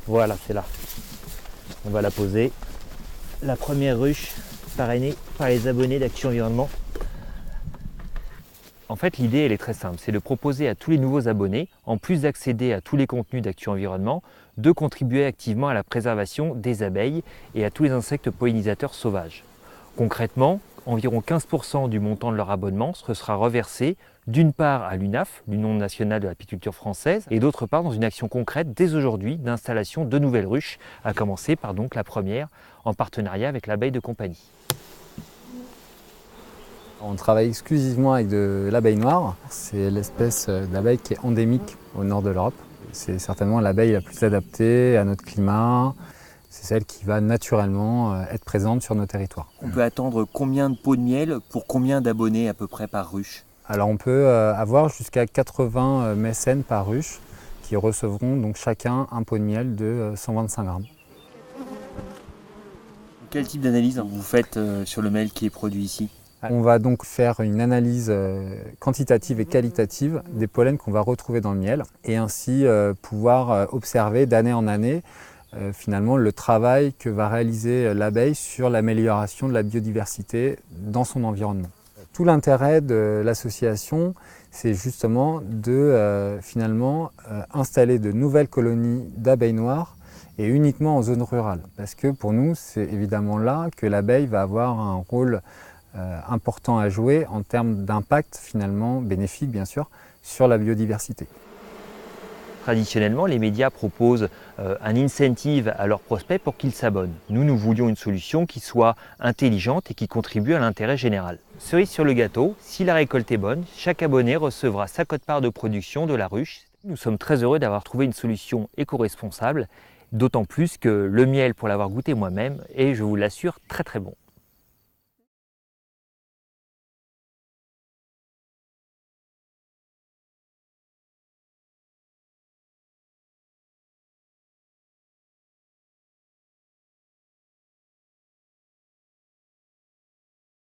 Voilà, c'est là. On va la poser. La première ruche parrainée par les abonnés d'Action Environnement. En fait, l'idée, elle est très simple. C'est de proposer à tous les nouveaux abonnés, en plus d'accéder à tous les contenus d'Action Environnement, de contribuer activement à la préservation des abeilles et à tous les insectes pollinisateurs sauvages. Concrètement, environ 15% du montant de leur abonnement sera reversé d'une part à l'UNAF, l'Union nationale de l'apiculture française, et d'autre part dans une action concrète dès aujourd'hui d'installation de nouvelles ruches, à commencer par donc la première en partenariat avec l'abeille de compagnie. On travaille exclusivement avec de l'abeille noire. C'est l'espèce d'abeille qui est endémique au nord de l'Europe. C'est certainement l'abeille la plus adaptée à notre climat. C'est celle qui va naturellement être présente sur nos territoires. On peut attendre combien de pots de miel pour combien d'abonnés à peu près par ruche? Alors on peut avoir jusqu'à 80 mécènes par ruche qui recevront donc chacun un pot de miel de 125 grammes. Quel type d'analyse vous faites sur le miel qui est produit ici? On va donc faire une analyse quantitative et qualitative des pollens qu'on va retrouver dans le miel et ainsi pouvoir observer d'année en année finalement le travail que va réaliser l'abeille sur l'amélioration de la biodiversité dans son environnement. Tout l'intérêt de l'association, c'est justement de finalement installer de nouvelles colonies d'abeilles noires et uniquement en zone rurale. Parce que pour nous, c'est évidemment là que l'abeille va avoir un rôle important à jouer en termes d'impact finalement bénéfique bien sûr sur la biodiversité. Traditionnellement, les médias proposent un incentive à leurs prospects pour qu'ils s'abonnent. Nous voulions une solution qui soit intelligente et qui contribue à l'intérêt général. Cerise sur le gâteau, si la récolte est bonne, chaque abonné recevra sa quote-part de production de la ruche. Nous sommes très heureux d'avoir trouvé une solution éco-responsable, d'autant plus que le miel, pour l'avoir goûté moi-même, est, je vous l'assure, très très bon.